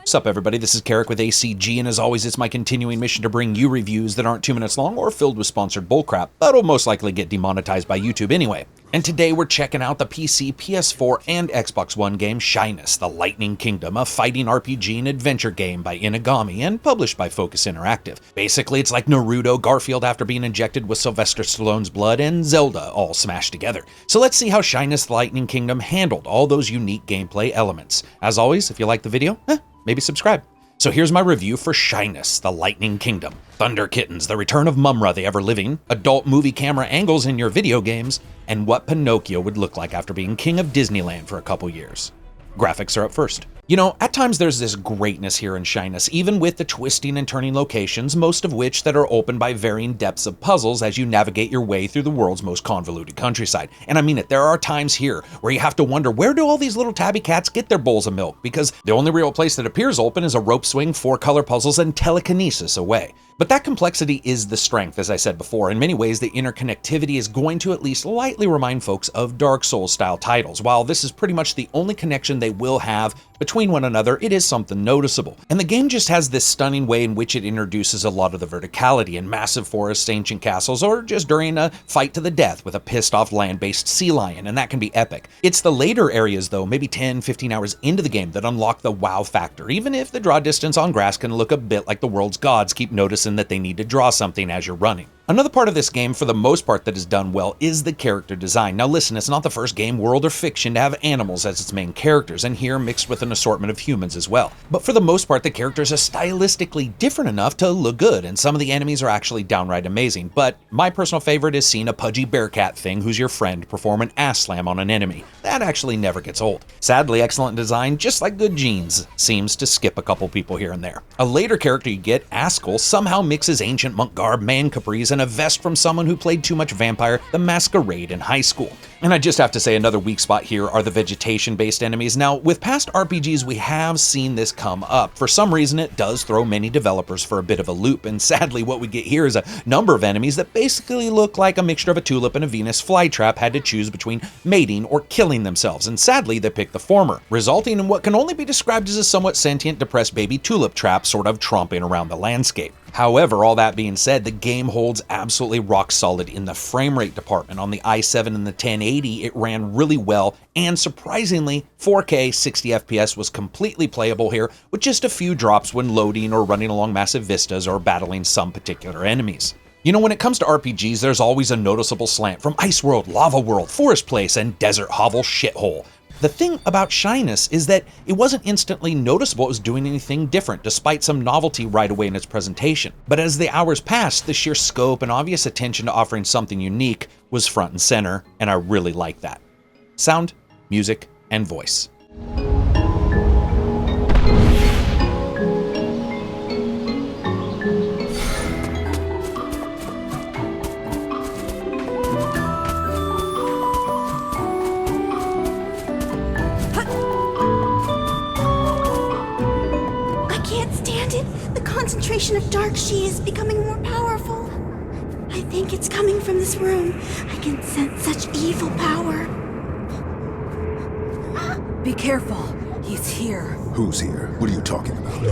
Sup everybody, this is Karak with ACG, and as always it's my continuing mission to bring you reviews that aren't 2 minutes long or filled with sponsored bullcrap, but will most likely get demonetized by YouTube anyway. And today we're checking out the PC, PS4, and Xbox One game Shyness, the Lightning Kingdom, a fighting RPG and adventure game by Inagami and published by Focus Interactive. Basically it's like Naruto, Garfield after being injected with Sylvester Stallone's blood, and Zelda all smashed together. So let's see how Shyness the Lightning Kingdom handled all those unique gameplay elements. As always, if you like the video, maybe subscribe. So here's my review for Shyness, the Lightning Kingdom. Thunder Kittens, the return of Mumra the Ever-Living, adult movie camera angles in your video games, and what Pinocchio would look like after being king of Disneyland for a couple years. Graphics are up first. You know, at times there's this greatness here in Shyness, even with the twisting and turning locations, most of which that are opened by varying depths of puzzles as you navigate your way through the world's most convoluted countryside. And I mean it, there are times here where you have to wonder, where do all these little tabby cats get their bowls of milk? Because the only real place that appears open is a rope swing, 4 color puzzles, and telekinesis away. But that complexity is the strength, as I said before. In many ways, the interconnectivity is going to at least lightly remind folks of Dark Souls-style titles. While this is pretty much the only connection they will have between one another, it is something noticeable. And the game just has this stunning way in which it introduces a lot of the verticality in massive forests, ancient castles, or just during a fight to the death with a pissed-off land-based sea lion, and that can be epic. It's the later areas, though, maybe 10-15 hours into the game, that unlock the wow factor, even if the draw distance on grass can look a bit like the world's gods keep noticing that they need to draw something as you're running. Another part of this game, for the most part, that is done well is the character design. Now listen, it's not the first game, world, or fiction to have animals as its main characters, and here mixed with an assortment of humans as well. But for the most part, the characters are stylistically different enough to look good, and some of the enemies are actually downright amazing. But my personal favorite is seeing a pudgy bear cat thing who's your friend perform an ass slam on an enemy. That actually never gets old. Sadly, excellent design, just like good genes, seems to skip a couple people here and there. A later character you get, Askel, somehow mixes ancient monk garb, man capris, and a vest from someone who played too much Vampire the Masquerade in high school. And I just have to say, another weak spot here are the vegetation-based enemies. Now, with past RPGs, we have seen this come up. For some reason, it does throw many developers for a bit of a loop, and sadly, what we get here is a number of enemies that basically look like a mixture of a tulip and a Venus flytrap had to choose between mating or killing themselves, and sadly, they picked the former, resulting in what can only be described as a somewhat sentient, depressed baby tulip trap sort of tromping around the landscape. However, all that being said, the game holds absolutely rock solid in the frame rate department. On the i7 and the 1080, it ran really well, and surprisingly, 4K 60 FPS was completely playable here with just a few drops when loading or running along massive vistas or battling some particular enemies. You know, when it comes to RPGs, there's always a noticeable slant from Ice World, Lava World, Forest Place, and Desert Hovel Shithole. The thing about Shyness is that it wasn't instantly noticeable it was doing anything different, despite some novelty right away in its presentation. But as the hours passed, the sheer scope and obvious attention to offering something unique was front and center, and I really like that. Sound, music, and voice. The concentration of dark chi is becoming more powerful. I think it's coming from this room. I can sense such evil power. Be careful. He's here. Who's here? What are you talking about?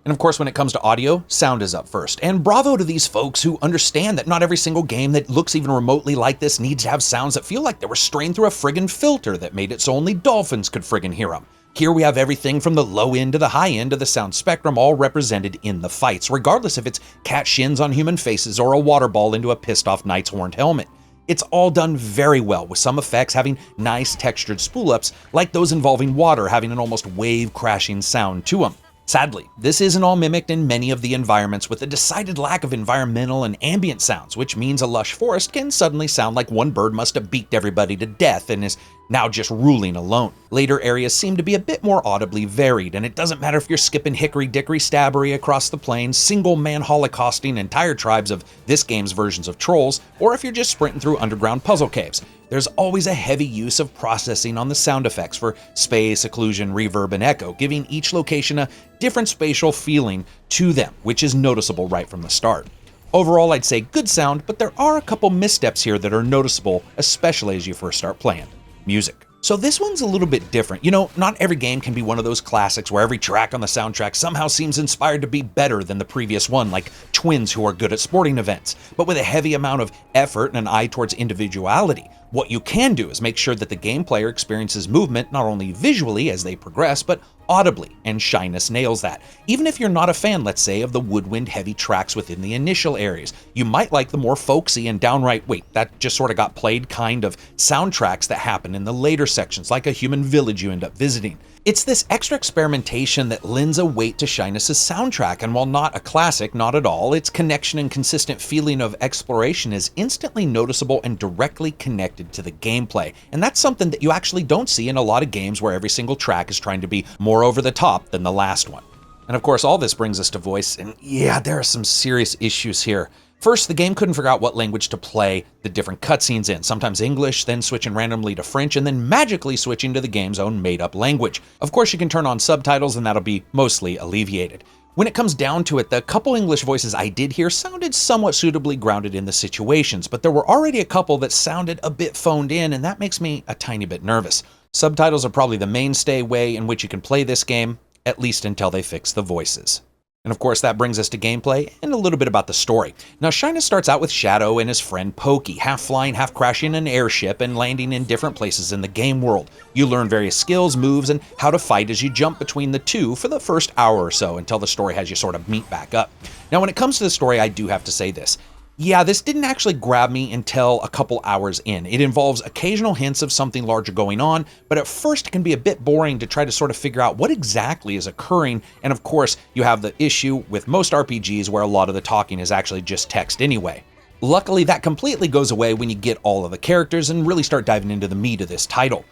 And of course, when it comes to audio, sound is up first. And bravo to these folks who understand that not every single game that looks even remotely like this needs to have sounds that feel like they were strained through a friggin' filter that made it so only dolphins could friggin' hear them. Here we have everything from the low end to the high end of the sound spectrum all represented in the fights, regardless if it's cat shins on human faces or a water ball into a pissed off knight's horned helmet. It's all done very well, with some effects having nice textured spool-ups, like those involving water having an almost wave crashing sound to them. Sadly, this isn't all mimicked in many of the environments, with a decided lack of environmental and ambient sounds, which means a lush forest can suddenly sound like one bird must have beaked everybody to death and is now just ruling alone. Later areas seem to be a bit more audibly varied, and it doesn't matter if you're skipping hickory-dickory stabbery across the plains, single-man holocausting entire tribes of this game's versions of trolls, or if you're just sprinting through underground puzzle caves. There's always a heavy use of processing on the sound effects for space, occlusion, reverb, and echo, giving each location a different spatial feeling to them, which is noticeable right from the start. Overall, I'd say good sound, but there are a couple missteps here that are noticeable, especially as you first start playing. Music. So this one's a little bit different. You know, not every game can be one of those classics where every track on the soundtrack somehow seems inspired to be better than the previous one, like twins who are good at sporting events, but with a heavy amount of effort and an eye towards individuality. What you can do is make sure that the game player experiences movement not only visually as they progress, but audibly, and Shyness nails that. Even if you're not a fan, let's say, of the woodwind heavy tracks within the initial areas, you might like the more folksy and downright, wait, that just sort of got played kind of soundtracks that happen in the later sections, like a human village you end up visiting. It's this extra experimentation that lends a weight to Shyness's soundtrack, and while not a classic, not at all, its connection and consistent feeling of exploration is instantly noticeable and directly connected to the gameplay. And that's something that you actually don't see in a lot of games where every single track is trying to be more over the top than the last one. And of course, all this brings us to voice, and yeah, there are some serious issues here. First, the game couldn't figure out what language to play the different cutscenes in, sometimes English, then switching randomly to French, and then magically switching to the game's own made-up language. Of course, you can turn on subtitles and that'll be mostly alleviated. When it comes down to it, the couple English voices I did hear sounded somewhat suitably grounded in the situations, but there were already a couple that sounded a bit phoned in, and that makes me a tiny bit nervous. Subtitles are probably the mainstay way in which you can play this game, at least until they fix the voices. And of course, that brings us to gameplay and a little bit about the story. Now, Shyness starts out with Shadow and his friend Pokey, half flying, half crashing an airship and landing in different places in the game world. You learn various skills, moves, and how to fight as you jump between the two for the first hour or so until the story has you sort of meet back up. Now, when it comes to the story, I do have to say this. Yeah, this didn't actually grab me until a couple hours in. It involves occasional hints of something larger going on, but at first it can be a bit boring to try to sort of figure out what exactly is occurring, and of course, you have the issue with most RPGs where a lot of the talking is actually just text anyway. Luckily, that completely goes away when you get all of the characters and really start diving into the meat of this title.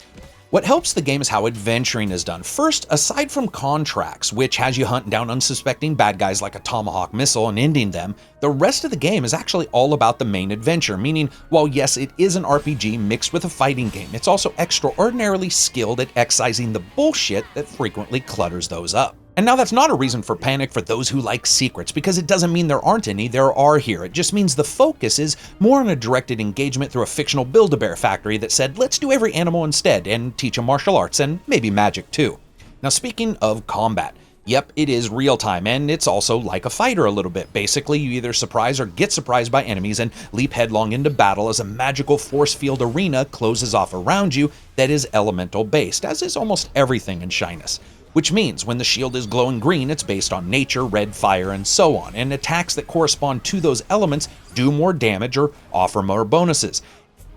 What helps the game is how adventuring is done. First, aside from contracts, which has you hunting down unsuspecting bad guys like a tomahawk missile and ending them, the rest of the game is actually all about the main adventure, meaning while yes, it is an RPG mixed with a fighting game, it's also extraordinarily skilled at excising the bullshit that frequently clutters those up. And now that's not a reason for panic for those who like secrets, because it doesn't mean there aren't any, there are here. It just means the focus is more on a directed engagement through a fictional Build-A-Bear factory that said, let's do every animal instead and teach them martial arts and maybe magic too. Now speaking of combat, yep, it is real time, and it's also like a fighter a little bit. Basically, you either surprise or get surprised by enemies and leap headlong into battle as a magical force field arena closes off around you that is elemental based, as is almost everything in Shyness. Which means when the shield is glowing green, it's based on nature, red, fire, and so on, and attacks that correspond to those elements do more damage or offer more bonuses.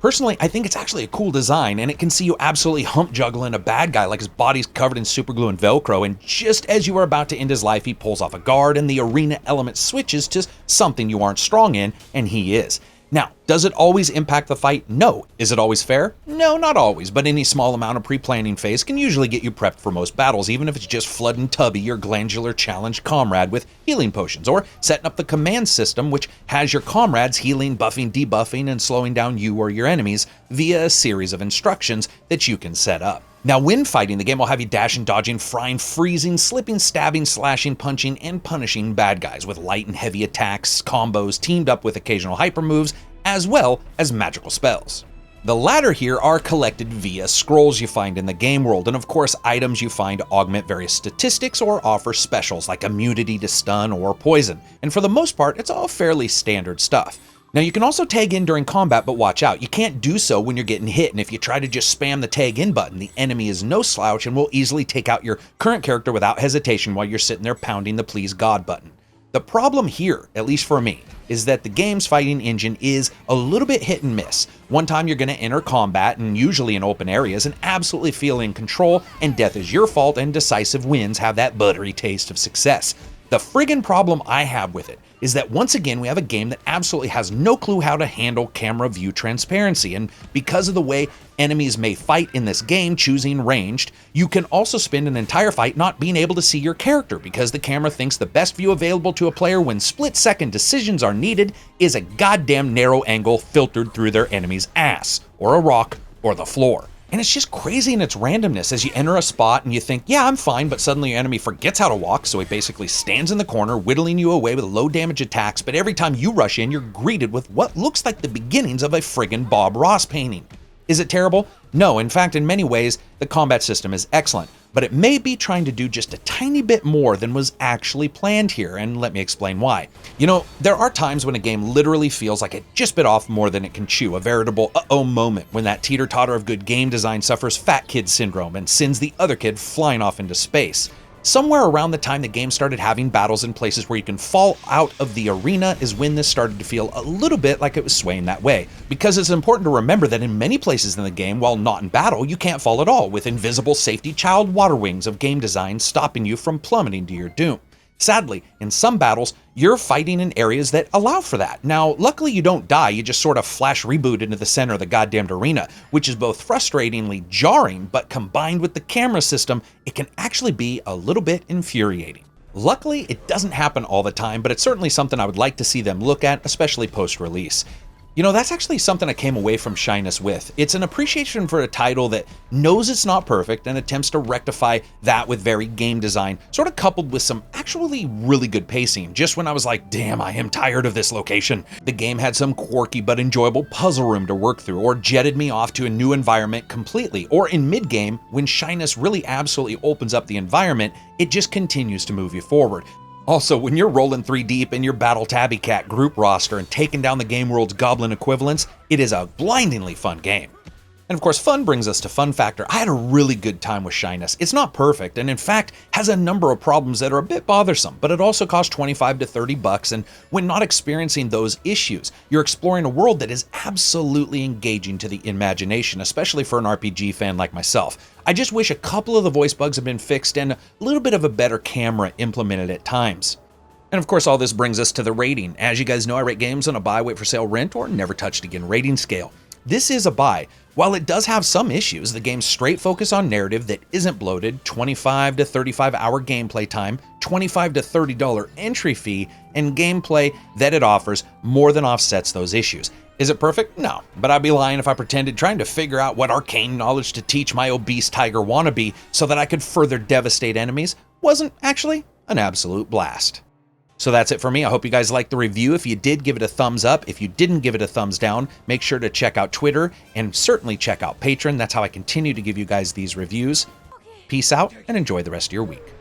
Personally, I think it's actually a cool design, and it can see you absolutely hump juggling a bad guy like his body's covered in superglue and Velcro, and just as you are about to end his life, he pulls off a guard and the arena element switches to something you aren't strong in, and he is. Now, does it always impact the fight? No. Is it always fair? No, not always, but any small amount of pre-planning phase can usually get you prepped for most battles, even if it's just flooding Tubby, your glandular challenged comrade, with healing potions, or setting up the command system, which has your comrades healing, buffing, debuffing, and slowing down you or your enemies via a series of instructions that you can set up. Now, when fighting, the game will have you dashing, dodging, frying, freezing, slipping, stabbing, slashing, punching, and punishing bad guys with light and heavy attacks, combos teamed up with occasional hyper moves, as well as magical spells. The latter here are collected via scrolls you find in the game world, and of course items you find augment various statistics or offer specials like immunity to stun or poison, and for the most part, it's all fairly standard stuff. Now, you can also tag in during combat, but watch out. You can't do so when you're getting hit, and if you try to just spam the tag in button, the enemy is no slouch and will easily take out your current character without hesitation while you're sitting there pounding the please God button. The problem here, at least for me, is that the game's fighting engine is a little bit hit and miss. One time you're going to enter combat, and usually in open areas, and absolutely feel in control, and death is your fault, and decisive wins have that buttery taste of success. The friggin' problem I have with it is that once again we have a game that absolutely has no clue how to handle camera view transparency, and because of the way enemies may fight in this game, choosing ranged, you can also spend an entire fight not being able to see your character because the camera thinks the best view available to a player when split-second decisions are needed is a goddamn narrow angle filtered through their enemy's ass, or a rock, or the floor. And it's just crazy in its randomness as you enter a spot and you think, yeah, I'm fine, but suddenly your enemy forgets how to walk, so he basically stands in the corner, whittling you away with low damage attacks, but every time you rush in, you're greeted with what looks like the beginnings of a friggin' Bob Ross painting. Is it terrible? No, in fact, in many ways, the combat system is excellent, but it may be trying to do just a tiny bit more than was actually planned here, and let me explain why. You know, there are times when a game literally feels like it just bit off more than it can chew, a veritable uh-oh moment when that teeter-totter of good game design suffers fat kid syndrome and sends the other kid flying off into space. Somewhere around the time the game started having battles in places where you can fall out of the arena is when this started to feel a little bit like it was swaying that way. Because it's important to remember that in many places in the game, while not in battle, you can't fall at all, with invisible safety child water wings of game design stopping you from plummeting to your doom. Sadly, in some battles, you're fighting in areas that allow for that. Now, luckily you don't die, you just sort of flash reboot into the center of the goddamned arena, which is both frustratingly jarring, but combined with the camera system, it can actually be a little bit infuriating. Luckily, it doesn't happen all the time, but it's certainly something I would like to see them look at, especially post-release. You know, that's actually something I came away from Shyness with. It's an appreciation for a title that knows it's not perfect and attempts to rectify that with varied game design, sort of coupled with some actually really good pacing. Just when I was like, damn, I am tired of this location. The game had some quirky but enjoyable puzzle room to work through, or jetted me off to a new environment completely, or in mid-game, when Shyness really absolutely opens up the environment, it just continues to move you forward. Also, when you're rolling 3 deep in your Battle Tabby Cat group roster and taking down the game world's goblin equivalents, it is a blindingly fun game. And of course, fun brings us to fun factor. I had a really good time with Shyness. It's not perfect, and in fact, has a number of problems that are a bit bothersome, but it also costs 25 to 30 bucks, and when not experiencing those issues, you're exploring a world that is absolutely engaging to the imagination, especially for an RPG fan like myself. I just wish a couple of the voice bugs had been fixed and a little bit of a better camera implemented at times. And of course, all this brings us to the rating. As you guys know, I rate games on a buy, wait for sale, rent, or never touched again rating scale. This is a buy. While it does have some issues, the game's straight focus on narrative that isn't bloated, 25 to 35 hour gameplay time, $25 to $30 entry fee, and gameplay that it offers more than offsets those issues. Is it perfect? No, but I'd be lying if I pretended trying to figure out what arcane knowledge to teach my obese tiger wannabe so that I could further devastate enemies wasn't actually an absolute blast. So that's it for me. I hope you guys liked the review. If you did, give it a thumbs up. If you didn't, give it a thumbs down. Make sure to check out Twitter and certainly check out Patreon. That's how I continue to give you guys these reviews. Peace out and enjoy the rest of your week.